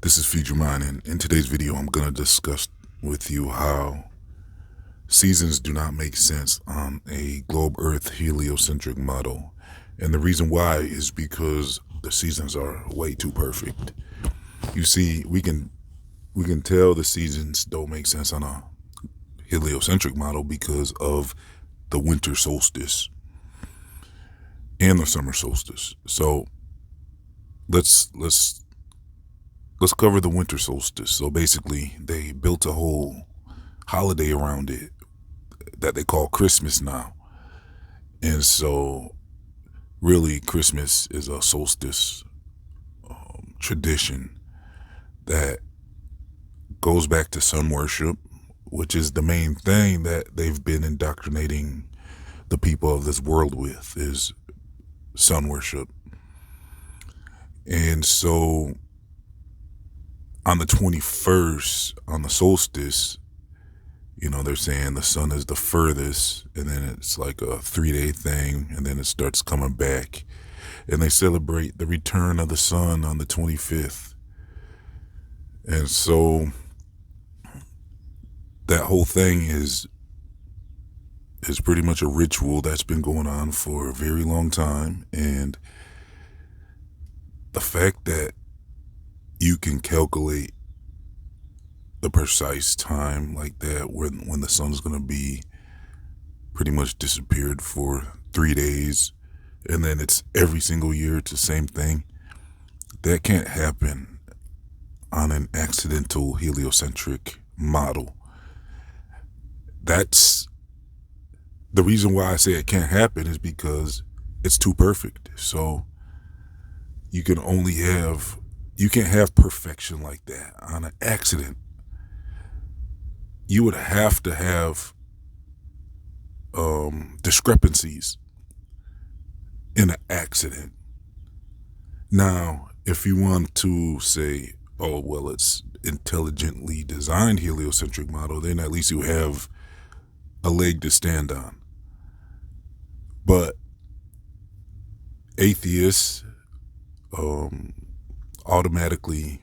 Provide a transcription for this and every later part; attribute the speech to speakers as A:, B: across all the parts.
A: This is Feed Your Mind, and in today's video, I'm going to discuss with you how seasons do not make sense on a globe Earth heliocentric model. And the reason why is because the seasons are way too perfect. You see, we can tell the seasons don't make sense on a heliocentric model because of the winter solstice and the summer solstice. So let's cover the winter solstice. So basically, they built a whole holiday around it that they call Christmas now. And so really, Christmas is a solstice tradition that goes back to sun worship, which is the main thing that they've been indoctrinating the people of this world with, is sun worship. And so on the 21st, on the solstice, they're saying the sun is the furthest, and then it's like a 3-day thing, and then it starts coming back. And they celebrate the return of the sun on the 25th. And so that whole thing is pretty much a ritual that's been going on for a very long time. And the fact that you can calculate the precise time like that when the sun's going to be pretty much disappeared for 3 days, and then it's every single year it's the same thing, that can't happen on an accidental heliocentric model. That's the reason why I say it can't happen, is because it's too perfect. So you can't have perfection like that on an accident. You would have to have discrepancies in an accident. Now, if you want to say, oh, well, it's intelligently designed heliocentric model, then at least you have a leg to stand on. But atheists automatically,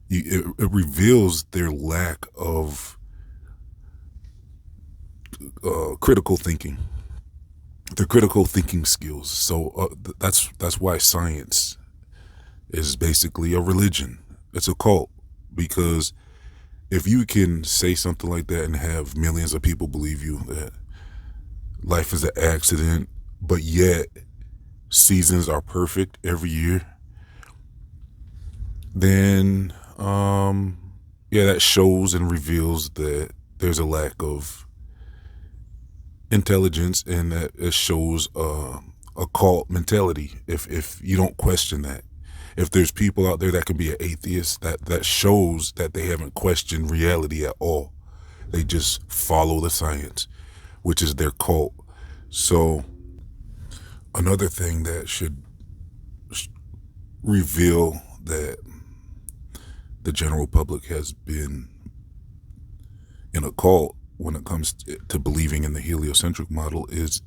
A: it reveals their lack of critical thinking, their critical thinking skills. So that's why science is basically a religion. It's a cult, because if you can say something like that and have millions of people believe you that life is an accident, but yet seasons are perfect every year, then that shows and reveals that there's a lack of intelligence, and that it shows a cult mentality if you don't question that. If there's people out there that can be an atheist, that shows that they haven't questioned reality at all. They just follow the science, which is their cult. So another thing that should reveal that the general public has been in a cult when it comes to believing in the heliocentric model is,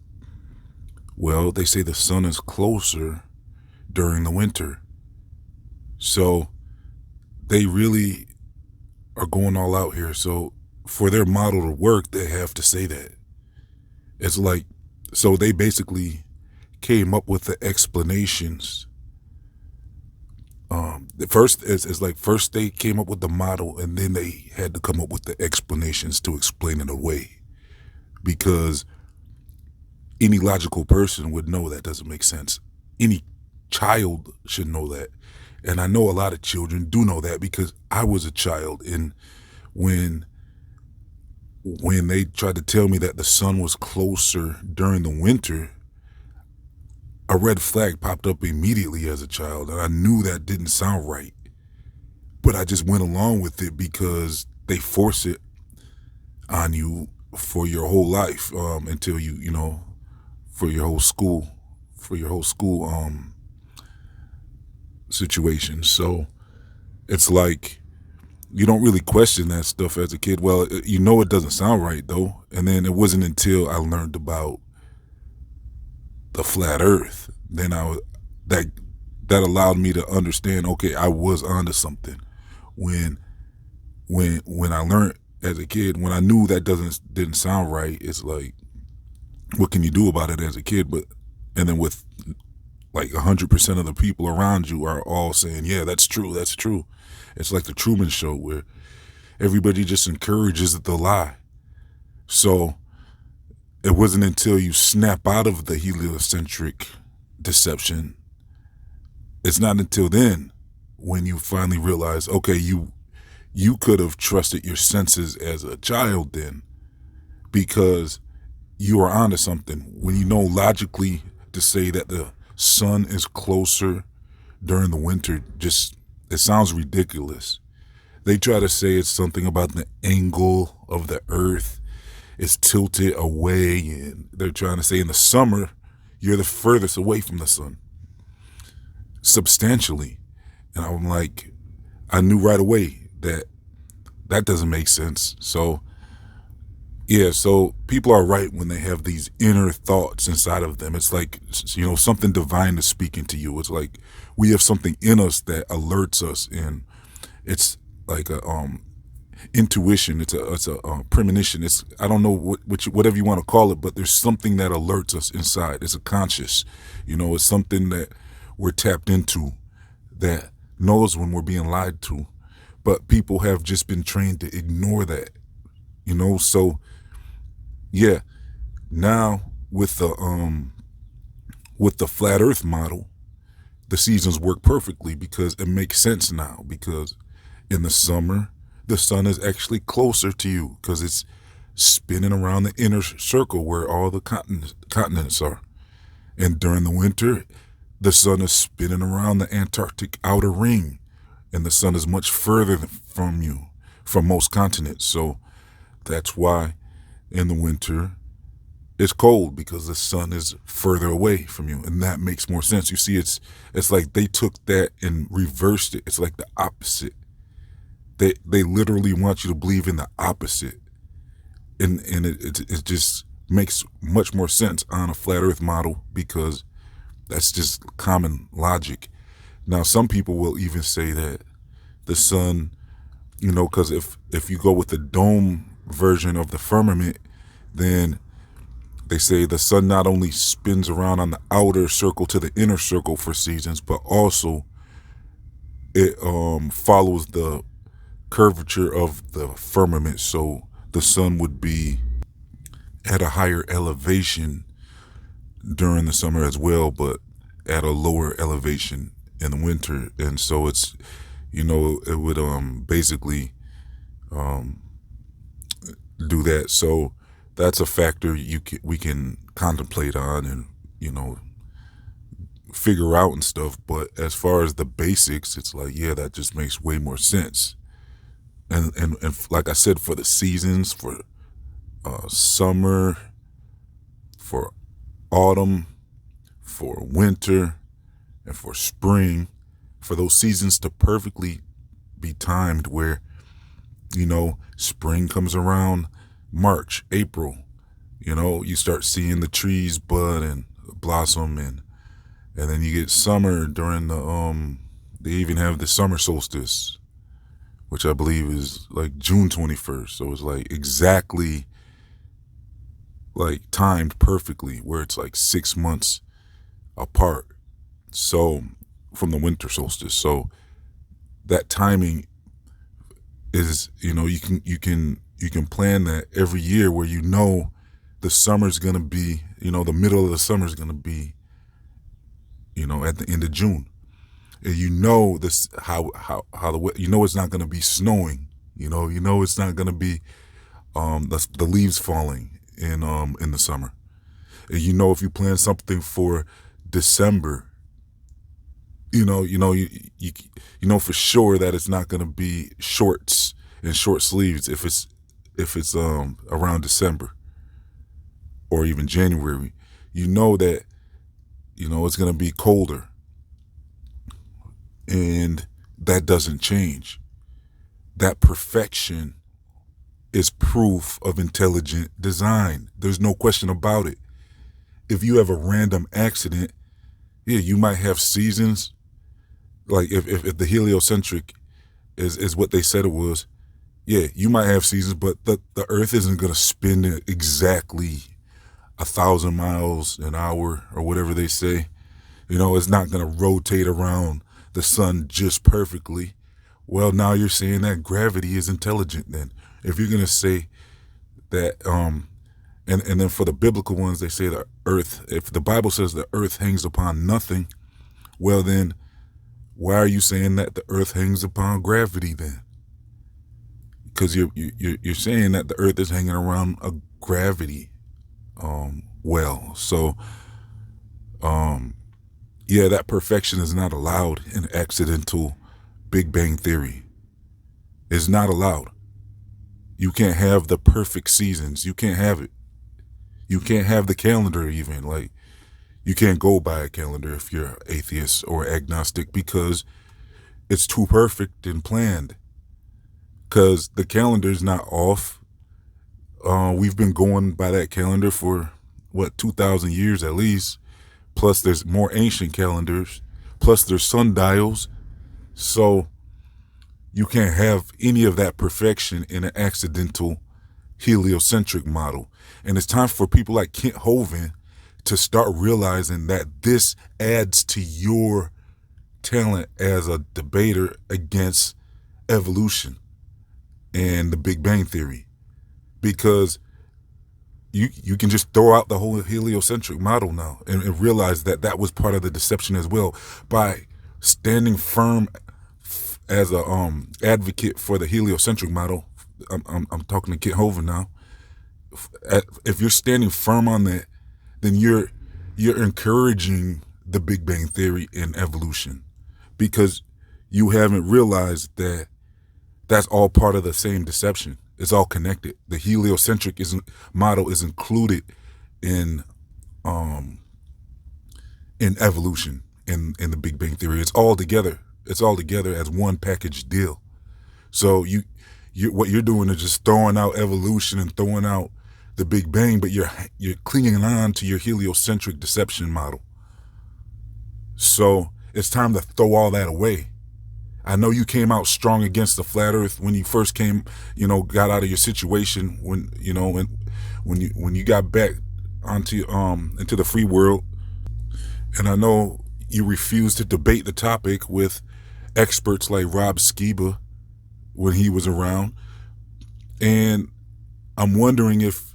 A: well, they say the sun is closer during the winter. So they really are going all out here. So for their model to work, they have to say that. It's like, so they basically came up with the explanations. First they came up with the model, and then they had to come up with the explanations to explain it away, because any logical person would know that doesn't make sense. Any child should know that. And I know a lot of children do know that, because I was a child, and when they tried to tell me that the sun was closer during the winter, a red flag popped up immediately as a child, and I knew that didn't sound right. But I just went along with it because they force it on you for your whole life, until for your whole school situation. So it's like you don't really question that stuff as a kid. Well, it doesn't sound right though. And then it wasn't until I learned about the flat earth, then that that allowed me to understand, okay, I was onto something. When I learned as a kid, when I knew that didn't sound right, it's like, what can you do about it as a kid? But and then with like 100% of the people around you are all saying, yeah, that's true, that's true. It's like the Truman Show where everybody just encourages the lie. So it wasn't until you snap out of the heliocentric deception, it's not until then when you finally realize, okay, you could have trusted your senses as a child then, because you are onto something. When you know logically to say that the sun is closer during the winter, just, it sounds ridiculous. They try to say it's something about the angle of the earth. It's tilted away, and they're trying to say in the summer, you're the furthest away from the sun, substantially. And I'm like, I knew right away that that doesn't make sense. So, yeah, so people are right when they have these inner thoughts inside of them. It's like, something divine is speaking to you. It's like we have something in us that alerts us, and it's like a intuition. It's a premonition. It's, I don't know whatever you want to call it, but there's something that alerts us inside. It's a conscious, it's something that we're tapped into that knows when we're being lied to, but people have just been trained to ignore that, so yeah. Now with the flat earth model, the seasons work perfectly because it makes sense now, because in the summer the sun is actually closer to you because it's spinning around the inner circle where all the continents are. And during the winter, the sun is spinning around the Antarctic outer ring, and the sun is much further from you, from most continents. So that's why in the winter it's cold, because the sun is further away from you, and that makes more sense. You see, it's like they took that and reversed it. It's like the opposite. They literally want you to believe in the opposite, and it just makes much more sense on a flat earth model, because that's just common logic. Now, some people will even say that the sun, because if you go with the dome version of the firmament, then they say the sun not only spins around on the outer circle to the inner circle for seasons, but also it follows the curvature of the firmament. So the sun would be at a higher elevation during the summer as well, but at a lower elevation in the winter. And so it's, it would basically do that. So that's a factor we can contemplate on and, figure out and stuff. But as far as the basics, it's like, yeah, that just makes way more sense. And like I said, for the seasons, for summer, for autumn, for winter, and for spring, for those seasons to perfectly be timed where, spring comes around March, April, you start seeing the trees bud and blossom, and then you get summer during they even have the summer solstice, which I believe is like June 21st. So it's like exactly like timed perfectly, where it's like 6 months apart. So from the winter solstice. So that timing is, you can plan that every year, where the summer's going to be, the middle of the summer's going to be, at the end of June. And this how the it's not going to be snowing. It's not going to be the leaves falling in the summer. And if you plan something for December, you for sure that it's not going to be shorts and short sleeves if it's around December or even January. That it's going to be colder. And that doesn't change. That perfection is proof of intelligent design. There's no question about it. If you have a random accident, yeah, you might have seasons Like if the heliocentric is what they said it was, yeah, you might have seasons, but the Earth isn't gonna spin it exactly 1,000 miles an hour or whatever they say. It's not gonna rotate around the sun just perfectly. Well, now you're saying that gravity is intelligent. Then, if you're gonna say that, and then for the biblical ones, they say the Earth. If the Bible says the Earth hangs upon nothing, well then, why are you saying that the Earth hangs upon gravity then? Because you're saying that the Earth is hanging around a gravity well. So yeah, that perfection is not allowed in accidental Big Bang theory. It's not allowed. You can't have the perfect seasons. You can't have it. You can't have the calendar even. Like, you can't go by a calendar if you're atheist or agnostic because it's too perfect and planned. Because the calendar's not off. We've been going by that calendar for, 2,000 years at least. Plus, there's more ancient calendars. Plus, there's sundials. So, you can't have any of that perfection in an accidental heliocentric model. And it's time for people like Kent Hovind to start realizing that this adds to your talent as a debater against evolution and the Big Bang Theory. Because you can just throw out the whole heliocentric model now and realize that that was part of the deception as well. By standing firm as a advocate for the heliocentric model, I'm talking to Kent Hovind now. If you're standing firm on that, then you're encouraging the Big Bang Theory and evolution, because you haven't realized that that's all part of the same deception. It's all connected. The heliocentric model is included in evolution in the Big Bang Theory. It's all together. It's all together as one package deal. So what you're doing is just throwing out evolution and throwing out the Big Bang, but you're clinging on to your heliocentric deception model. So it's time to throw all that away. I know you came out strong against the flat Earth when you first came, got out of your situation when you got back onto into the free world, and I know you refused to debate the topic with experts like Rob Skiba when he was around, and I'm wondering if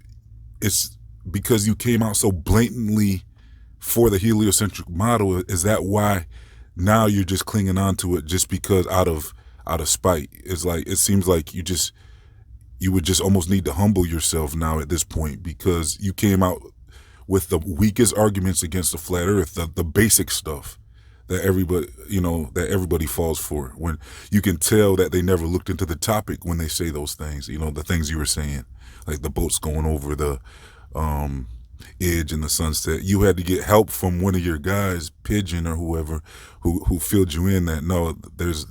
A: it's because you came out so blatantly for the heliocentric model. Is that why now you're just clinging on to it just because out of spite? It's like, it seems like you would just almost need to humble yourself now at this point, because you came out with the weakest arguments against the flat Earth, the basic stuff that everybody falls for, when you can tell that they never looked into the topic when they say those things, the things you were saying, like the boats going over the edge in the sunset. You had to get help from one of your guys, Pigeon or whoever, who filled you in that, no, there's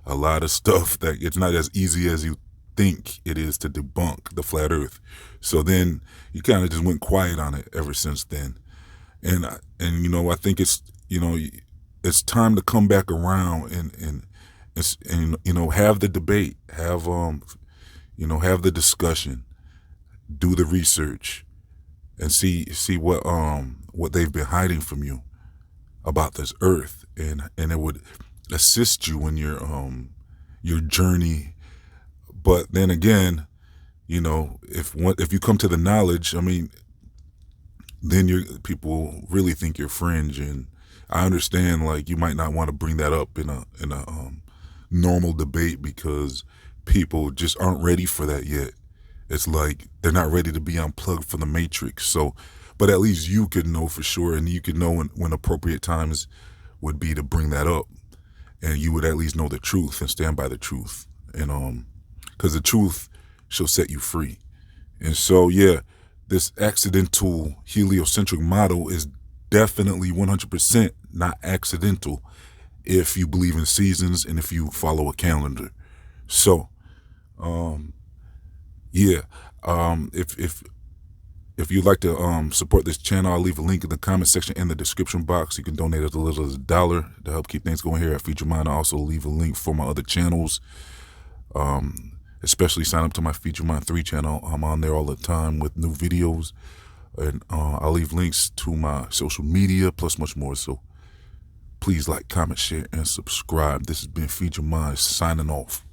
A: a lot of stuff that it's not as easy as you think it is to debunk the flat Earth. So then you kind of just went quiet on it ever since then. And I think it's time to come back around and have the debate, have the discussion, do the research, and see what they've been hiding from you about this Earth, and it would assist you in your journey. But then again, if you come to the knowledge, then people really think you're fringe. And I understand, like, you might not want to bring that up in a normal debate because people just aren't ready for that yet. It's like they're not ready to be unplugged from the matrix. So, but at least you could know for sure, and you could know when appropriate times would be to bring that up, and you would at least know the truth and stand by the truth, and because the truth shall set you free. And so, yeah, this accidental heliocentric model is definitely 100% not accidental if you believe in seasons and if you follow a calendar. So, yeah, if If you'd like to support this channel, I'll leave a link in the comment section in the description box. You can donate as little as $1 to help keep things going here at Feed Your Mind. I also leave a link for my other channels. Especially sign up to my Feed Your Mind 3 channel. I'm on there all the time with new videos. And I'll leave links to my social media, plus much more. So please like, comment, share, and subscribe. This has been Feed Your Mind signing off.